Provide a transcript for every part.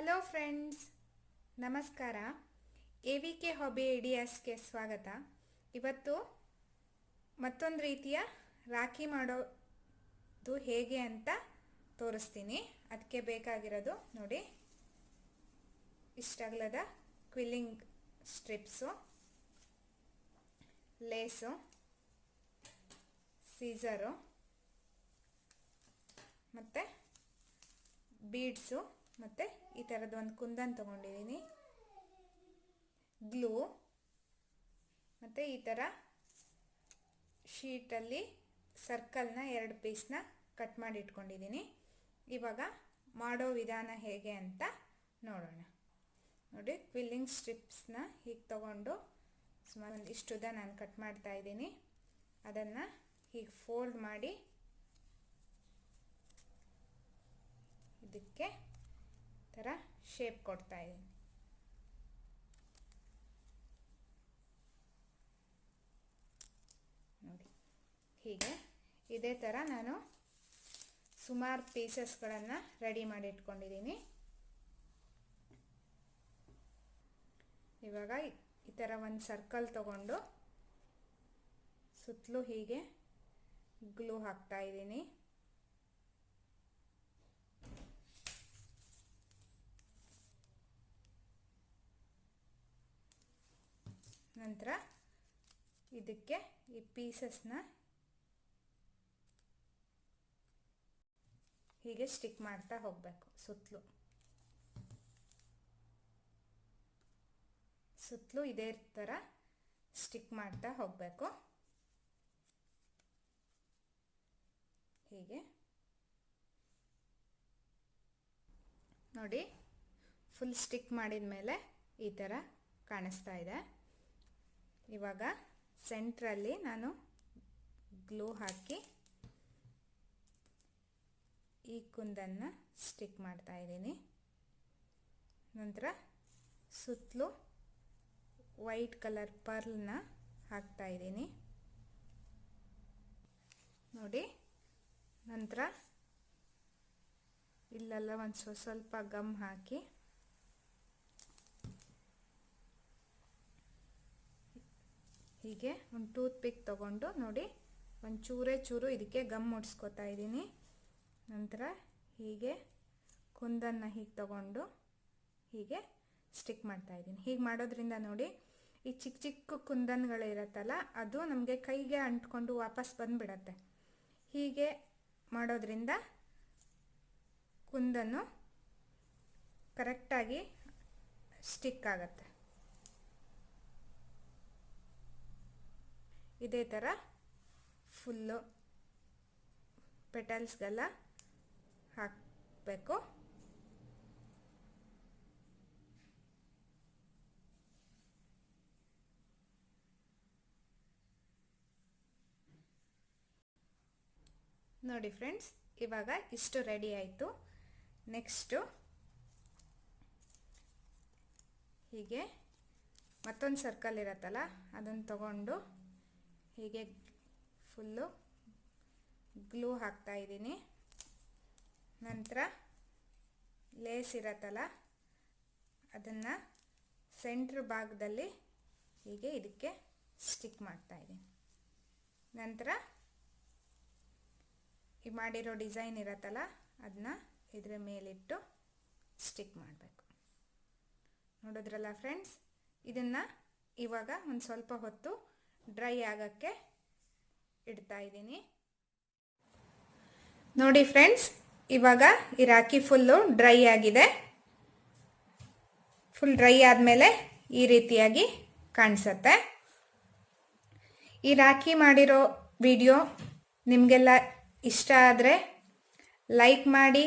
Hello friends, ನಮಸ್ಕಾರ. AVK hobby ಐಡಿಯಾಸ್ಗೆ ಸ್ವಾಗತ. ಇವತ್ತು ಮತ್ತೊಂದು ರೀತಿಯ ರಾಖಿ ಮಾಡೋದು ಹೇಗೆ ಅಂತ ತೋರಿಸ್ತೀನಿ. ಅದಕ್ಕೆ ಬೇಕಾಗಿರೋದು ನೋಡಿ, ಇಷ್ಟಾಗಲದ ಕ್ವಿಲ್ಲಿಂಗ್ ಸ್ಟ್ರಿಪ್ಸು, ಲೇಸು, ಸೀಸರು ಮತ್ತು ಬೀಡ್ಸು ಮತ್ತು ಈ ಥರದ್ದು ಒಂದು ಕುಂದನ್ ತೊಗೊಂಡಿದ್ದೀನಿ, ಗ್ಲೂ ಮತ್ತು ಈ ಥರ ಶೀಟಲ್ಲಿ ಸರ್ಕಲ್ನ 2 ಪೀಸ್ನ ಕಟ್ ಮಾಡಿ ಇಟ್ಕೊಂಡಿದ್ದೀನಿ. ಇವಾಗ ಮಾಡೋ ವಿಧಾನ ಹೇಗೆ ಅಂತ ನೋಡೋಣ. ನೋಡಿ, ಕ್ವಿಲ್ಲಿಂಗ್ ಸ್ಟ್ರಿಪ್ಸ್ನ ಹೀಗೆ ತೊಗೊಂಡು ಸುಮಾರು ಒಂದು ಇಷ್ಟುದ ನಾನು ಕಟ್ ಮಾಡ್ತಾ ಇದ್ದೀನಿ. ಅದನ್ನು ಹೀಗೆ ಫೋಲ್ಡ್ ಮಾಡಿ ಇದಕ್ಕೆ ಥರ ಶೇಪ್ ಕೊಡ್ತಾ ಇದ್ದೀನಿ. ನೋಡಿ, ಹೀಗೆ ಇದೇ ಥರ ನಾನು ಸುಮಾರು ಪೀಸಸ್ಗಳನ್ನು ರೆಡಿ ಮಾಡಿ ಇಟ್ಕೊಂಡಿದ್ದೀನಿ. ಇವಾಗ ಈ ಥರ ಒಂದು ಸರ್ಕಲ್ ತಗೊಂಡು ಸುತ್ತಲೂ ಹೀಗೆ ಗ್ಲೂ ಹಾಕ್ತಾ ಇದ್ದೀನಿ. ನಂತರ ಇದಕ್ಕೆ ಈ ಪೀಸಸ್ನ ಹೀಗೆ ಸ್ಟಿಕ್ ಮಾಡ್ತಾ ಹೋಗಬೇಕು. ಸುತ್ತಲೂ ಇದೇ ಥರ ಸ್ಟಿಕ್ ಮಾಡ್ತಾ ಹೋಗಬೇಕು. ಹೀಗೆ ನೋಡಿ, ಫುಲ್ ಸ್ಟಿಕ್ ಮಾಡಿದ ಮೇಲೆ ಈ ಥರ ಕಾಣಿಸ್ತಾ ಇದೆ. ಇವಾಗ ಸೆಂಟ್ರಲ್ಲಿ ನಾನು ಗ್ಲೂ ಹಾಕಿ ಈ ಕುಂದನ್ನು ಸ್ಟಿಕ್ ಮಾಡ್ತಾ ಇದ್ದೀನಿ. ನಂತರ ಸುತ್ತಲೂ ವೈಟ್ ಕಲರ್ ಪರ್ಲ್ನ ಹಾಕ್ತಾ ಇದ್ದೀನಿ. ನೋಡಿ, ನಂತರ ಇಲ್ಲೆಲ್ಲ ಒಂದು ಸ್ವಲ್ಪ ಗಮ್ ಹಾಕಿ ಹೀಗೆ ಒಂದು ಟೂತ್ ಪಿಕ್ ತೊಗೊಂಡು ನೋಡಿ ಒಂದು ಚೂರು ಇದಕ್ಕೆ ಗಮ್ ಮುಡಿಸ್ಕೊತಾ ಇದ್ದೀನಿ. ನಂತರ ಹೀಗೆ ಕುಂದನ್ನು ಹೀಗೆ ತಗೊಂಡು ಹೀಗೆ ಸ್ಟಿಕ್ ಮಾಡ್ತಾ ಇದ್ದೀನಿ. ಹೀಗೆ ಮಾಡೋದ್ರಿಂದ ನೋಡಿ, ಈ ಚಿಕ್ಕ ಚಿಕ್ಕ ಕುಂದನ್ಗಳಿರತ್ತಲ್ಲ, ಅದು ನಮಗೆ ಕೈಗೆ ಅಂಟ್ಕೊಂಡು ವಾಪಸ್ ಬಂದುಬಿಡತ್ತೆ. ಹೀಗೆ ಮಾಡೋದ್ರಿಂದ ಕುಂದನ್ನು ಕರೆಕ್ಟಾಗಿ ಸ್ಟಿಕ್ ಆಗತ್ತೆ. ಇದೇ ಥರ ಫುಲ್ಲು ಪೆಟಲ್ಸ್ಗೆಲ್ಲ ಹಾಕಬೇಕು. ನೋಡಿ ಫ್ರೆಂಡ್ಸ್, ಇವಾಗ ಇಷ್ಟು ರೆಡಿ ಆಯಿತು. ನೆಕ್ಸ್ಟು ಹೀಗೆ ಮತ್ತೊಂದು ಸರ್ಕಲ್ ಇರತ್ತಲ್ಲ, ಅದನ್ನು ತಗೊಂಡು ಹೀಗೆ ಫುಲ್ಲು ಗ್ಲೂ ಹಾಕ್ತಾ ಇದ್ದೀನಿ. ನಂತರ ಲೇಸ್ ಇರತ್ತಲ್ಲ, ಅದನ್ನು ಸೆಂಟ್ರ್ ಭಾಗದಲ್ಲಿ ಹೀಗೆ ಇದಕ್ಕೆ ಸ್ಟಿಕ್ ಮಾಡ್ತಾ ಇದ್ದೀನಿ. ನಂತರ ಈ ಮಾಡಿರೋ ಡಿಸೈನ್ ಇರತ್ತಲ್ಲ, ಅದನ್ನ ಇದರ ಮೇಲಿಟ್ಟು ಸ್ಟಿಕ್ ಮಾಡಬೇಕು. ನೋಡಿದ್ರಲ್ಲ ಫ್ರೆಂಡ್ಸ್, ಇದನ್ನು ಇವಾಗ ಒಂದು ಸ್ವಲ್ಪ ಹೊತ್ತು ಡ್ರೈ ಆಗೋಕ್ಕೆ ಇಡ್ತಾ ಇದ್ದೀನಿ. ನೋಡಿ ಫ್ರೆಂಡ್ಸ್, ಇವಾಗ ಈ ರಾಖಿ ಫುಲ್ಲು ಡ್ರೈ ಆಗಿದೆ. ಫುಲ್ ಡ್ರೈ ಆದಮೇಲೆ ಈ ರೀತಿಯಾಗಿ ಕಾಣಿಸುತ್ತೆ. ಈ ರಾಖಿ ಮಾಡಿರೋ ವಿಡಿಯೋ ನಿಮಗೆಲ್ಲ ಇಷ್ಟ ಆದರೆ ಲೈಕ್ ಮಾಡಿ,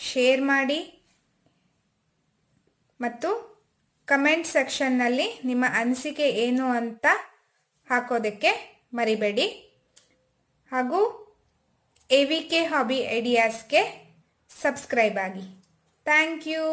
ಶೇರ್ ಮಾಡಿ ಮತ್ತು ಕಮೆಂಟ್ ಸೆಕ್ಷನ್ನಲ್ಲಿ ನಿಮ್ಮ ಅನಿಸಿಕೆ ಏನು ಅಂತ ಹಾಕೋದಕ್ಕೆ ಮರಿಬೇಡಿ. ಹಾಗೂ AVK ಹಾಬಿ ಐಡಿಯಾಸ್ಗೆ ಸಬ್ಸ್ಕ್ರೈಬ್ ಆಗಿ. Thank you.